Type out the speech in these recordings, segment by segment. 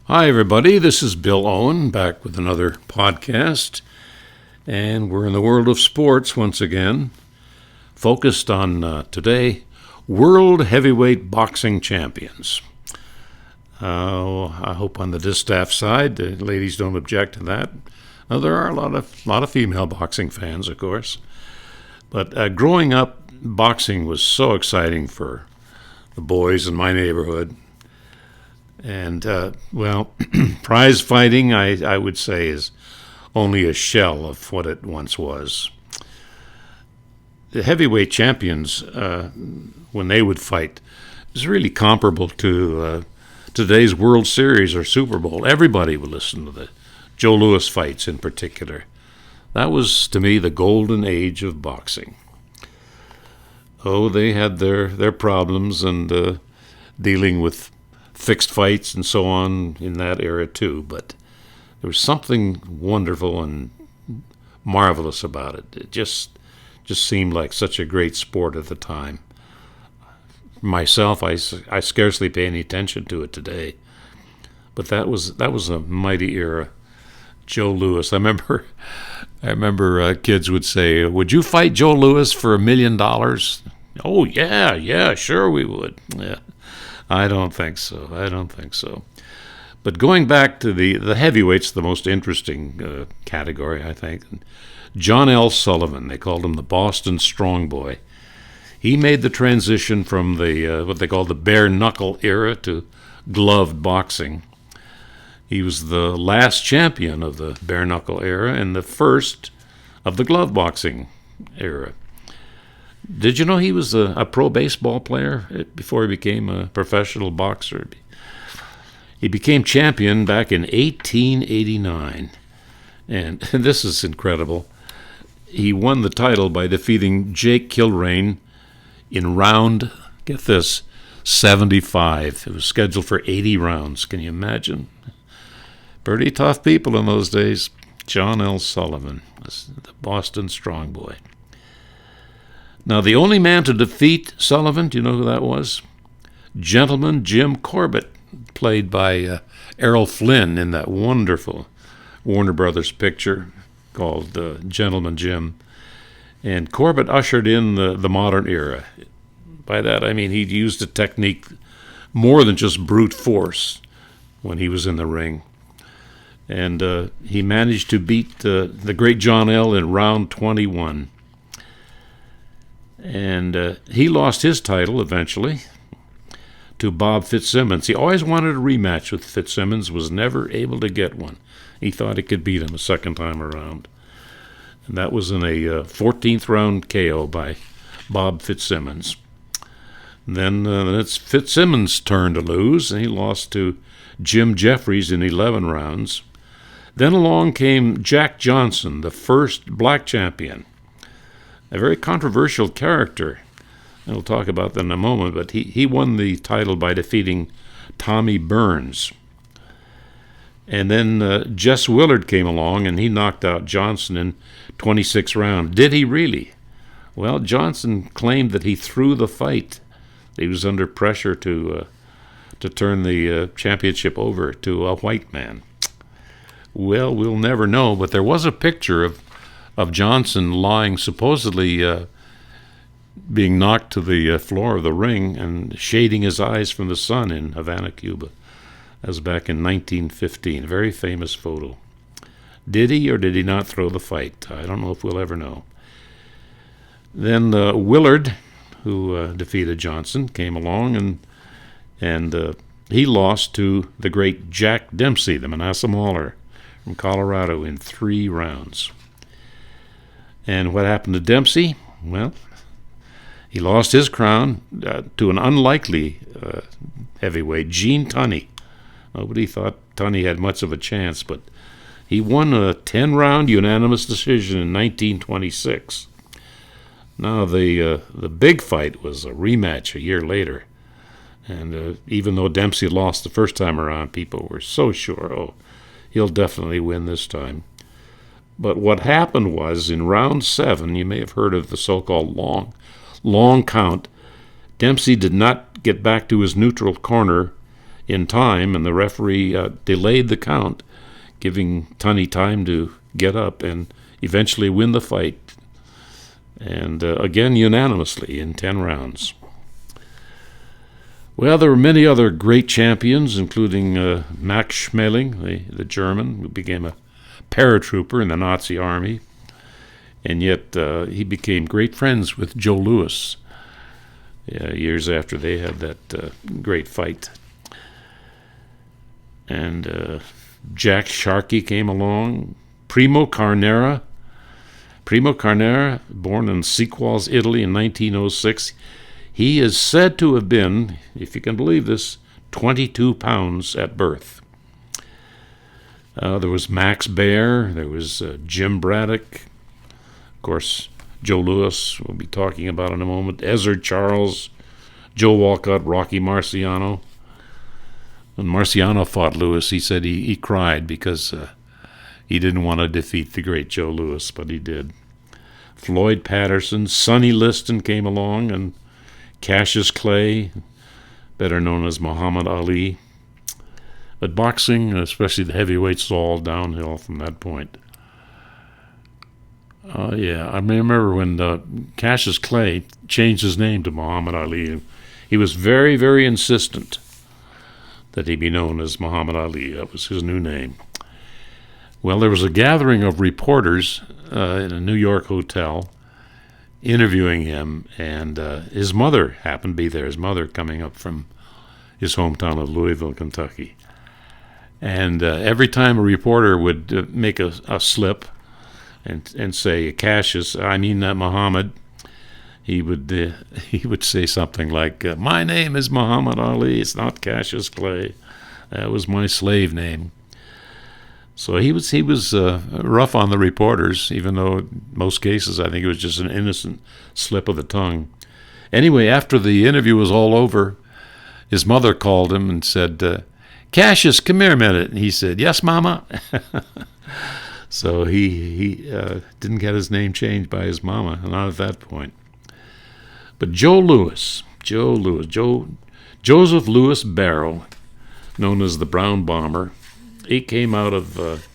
Hi, everybody. This is Bill Owen back with another podcast. And we're in the world of sports once again, focused on today World Heavyweight Boxing Champions. I hope on the distaff side, the ladies don't object to that. There are a lot of female boxing fans, of course. But growing up, boxing was so exciting for the boys in my neighborhood. And, prize fighting, I would say, is only a shell of what it once was. The heavyweight champions, when they would fight, is really comparable to today's World Series or Super Bowl. Everybody would listen to the Joe Louis fights in particular. That was, to me, the golden age of boxing. Oh, they had their problems and dealing with fixed fights and so on in that era too, but there was something wonderful and marvelous about it. It just seemed like such a great sport at the time. Myself, I scarcely pay any attention to it today, but that was a mighty era. Joe Louis. I remember kids would say, "Would you fight Joe Louis for $1 million?" Oh yeah, sure we would. Yeah. I don't think so. But going back to the heavyweights, the most interesting category, I think. John L. Sullivan, they called him the Boston Strong Boy. He made the transition from the what they call the bare knuckle era to gloved boxing. He was the last champion of the bare knuckle era and the first of the glove boxing era. Did you know he was a pro baseball player before he became a professional boxer? He became champion back in 1889. And this is incredible. He won the title by defeating Jake Kilrain in round, get this, 75. It was scheduled for 80 rounds. Can you imagine? Pretty tough people in those days. John L. Sullivan, the Boston Strong Boy. Now, the only man to defeat Sullivan, do you know who that was? Gentleman Jim Corbett, played by Errol Flynn in that wonderful Warner Brothers picture called Gentleman Jim. And Corbett ushered in the modern era. By that, I mean he used a technique more than just brute force when he was in the ring. And he managed to beat the great John L. in round 21. And he lost his title eventually to Bob Fitzsimmons. He always wanted a rematch with Fitzsimmons, was never able to get one. He thought he could beat him a second time around. And that was in a 14th round KO by Bob Fitzsimmons. Then it's Fitzsimmons' turn to lose, and he lost to Jim Jeffries in 11 rounds. Then along came Jack Johnson, the first black champion. A very controversial character. We'll talk about that in a moment, but he won the title by defeating Tommy Burns. And then Jess Willard came along, and he knocked out Johnson in 26 rounds. Did he really? Well, Johnson claimed that he threw the fight. He was under pressure to turn the championship over to a white man. Well, we'll never know, but there was a picture of Johnson lying, supposedly being knocked to the floor of the ring and shading his eyes from the sun in Havana, Cuba. That was back in 1915. A very famous photo. Did he or did he not throw the fight? I don't know if we'll ever know. Then Willard, who defeated Johnson, came along and he lost to the great Jack Dempsey, the Manasseh Mauler from Colorado, in 3 rounds. And what happened to Dempsey? Well, he lost his crown to an unlikely heavyweight, Gene Tunney. Nobody thought Tunney had much of a chance, but he won a 10-round unanimous decision in 1926. Now, the big fight was a rematch a year later. And even though Dempsey lost the first time around, people were so sure, he'll definitely win this time. But what happened was, in round 7, you may have heard of the so-called long count, Dempsey did not get back to his neutral corner in time, and the referee delayed the count, giving Tunney time to get up and eventually win the fight, and again unanimously in 10 rounds. Well, there were many other great champions, including Max Schmeling, the German, who became a paratrooper in the Nazi army, and yet he became great friends with Joe Louis years after they had that great fight. And Jack Sharkey came along. Primo Carnera, born in Sequols, Italy in 1906. He is said to have been, if you can believe this, 22 pounds at birth. There was Max Baer. There was Jim Braddock. Of course, Joe Louis, we'll be talking about in a moment. Ezzard Charles, Joe Walcott, Rocky Marciano. When Marciano fought Louis, he said he cried because he didn't want to defeat the great Joe Louis, but he did. Floyd Patterson, Sonny Liston came along, and Cassius Clay, better known as Muhammad Ali. But boxing, especially the heavyweights, all downhill from that point. I remember when Cassius Clay changed his name to Muhammad Ali. He was very, very insistent that he be known as Muhammad Ali. That was his new name. Well, there was a gathering of reporters in a New York hotel interviewing him, and his mother happened to be there, his mother coming up from his hometown of Louisville, Kentucky. And every time a reporter would make a slip and say, Muhammad, he would say something like, my name is Muhammad Ali, it's not Cassius Clay. That was my slave name. So he was rough on the reporters, even though in most cases I think it was just an innocent slip of the tongue. Anyway, after the interview was all over, his mother called him and said, Cassius, come here a minute. And he said, yes, Mama. So he didn't get his name changed by his mama, not at that point. But Joseph Louis Barrow, known as the Brown Bomber, he came out of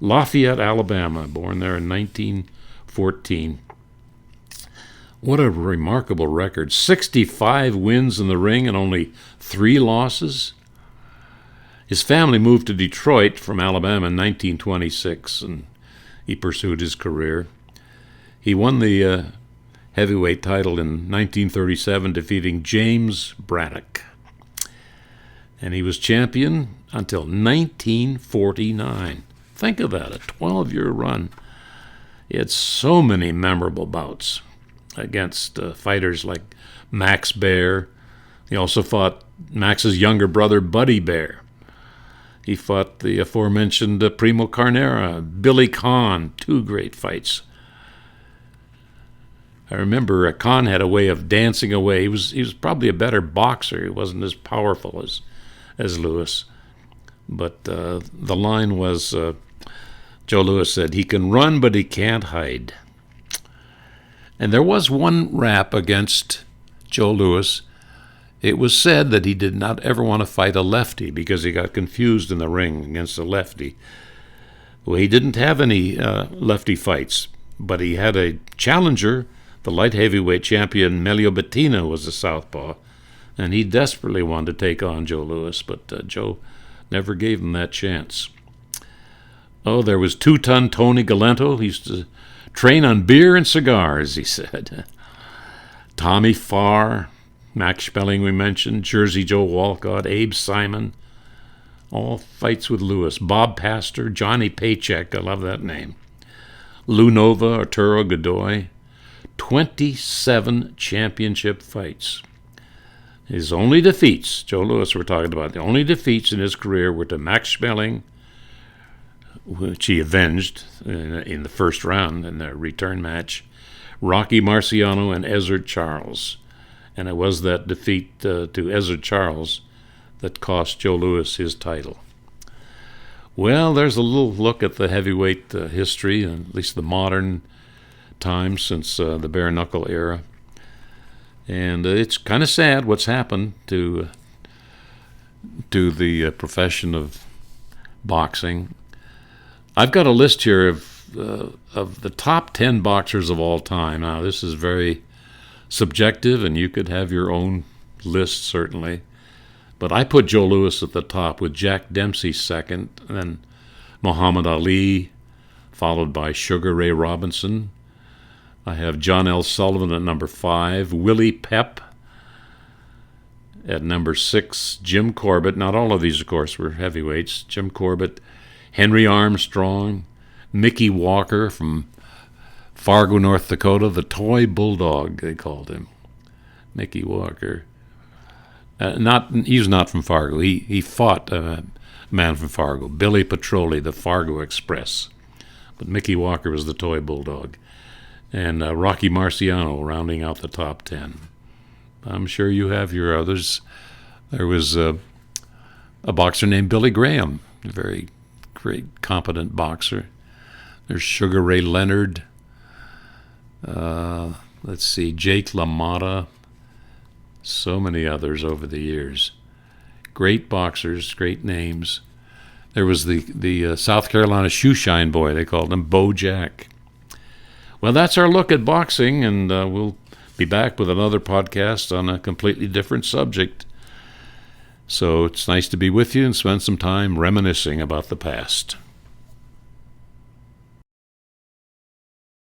Lafayette, Alabama, born there in 1914. What a remarkable record. 65 wins in the ring and only 3 losses. His family moved to Detroit from Alabama in 1926, and he pursued his career. He won the heavyweight title in 1937, defeating James Braddock. And he was champion until 1949. Think of that, a 12-year run. He had so many memorable bouts against fighters like Max Baer. He also fought Max's younger brother, Buddy Baer. He fought the aforementioned Primo Carnera, Billy Conn, 2 great fights. I remember Conn had a way of dancing away. He was probably a better boxer. He wasn't as powerful as Louis. But the line was, Joe Louis said, he can run, but he can't hide. And there was one rap against Joe Louis. It was said that he did not ever want to fight a lefty because he got confused in the ring against a lefty. Well, he didn't have any lefty fights, but he had a challenger. The light heavyweight champion Melio Bettina was a southpaw, and he desperately wanted to take on Joe Louis, but Joe never gave him that chance. Oh, there was 2-ton Tony Galento. He used to train on beer and cigars, he said. Tommy Farr, Max Spelling we mentioned, Jersey Joe Walcott, Abe Simon, all fights with Louis. Bob Pastor, Johnny Paycheck, I love that name. Lou Nova, Arturo Godoy, 27 championship fights. His only defeats, Joe Louis we're talking about, the only defeats in his career were to Max Spelling, which he avenged in the first round in their return match, Rocky Marciano, and Ezzard Charles. And it was that defeat to Ezzard Charles that cost Joe Louis his title. Well, there's a little look at the heavyweight history, at least the modern times since the bare knuckle era. And it's kind of sad what's happened to to the profession of boxing. I've got a list here of the top 10 boxers of all time. Now, this is very subjective, and you could have your own list, certainly. But I put Joe Louis at the top, with Jack Dempsey second, and then Muhammad Ali, followed by Sugar Ray Robinson. I have John L. Sullivan at number 5, Willie Pep at number 6, Jim Corbett. Not all of these, of course, were heavyweights. Jim Corbett, Henry Armstrong, Mickey Walker from Fargo, North Dakota, the toy bulldog, they called him. Mickey Walker. He's not from Fargo. He fought a man from Fargo, Billy Petroli, the Fargo Express. But Mickey Walker was the toy bulldog. And Rocky Marciano rounding out the top 10. I'm sure you have your others. There was a boxer named Billy Graham, a very great, competent boxer. There's Sugar Ray Leonard. Let's see, Jake LaMotta. So many others over the years. Great boxers, great names. There was the South Carolina shoeshine boy, they called him, Bo Jack. Well, that's our look at boxing, and we'll be back with another podcast on a completely different subject. So it's nice to be with you and spend some time reminiscing about the past.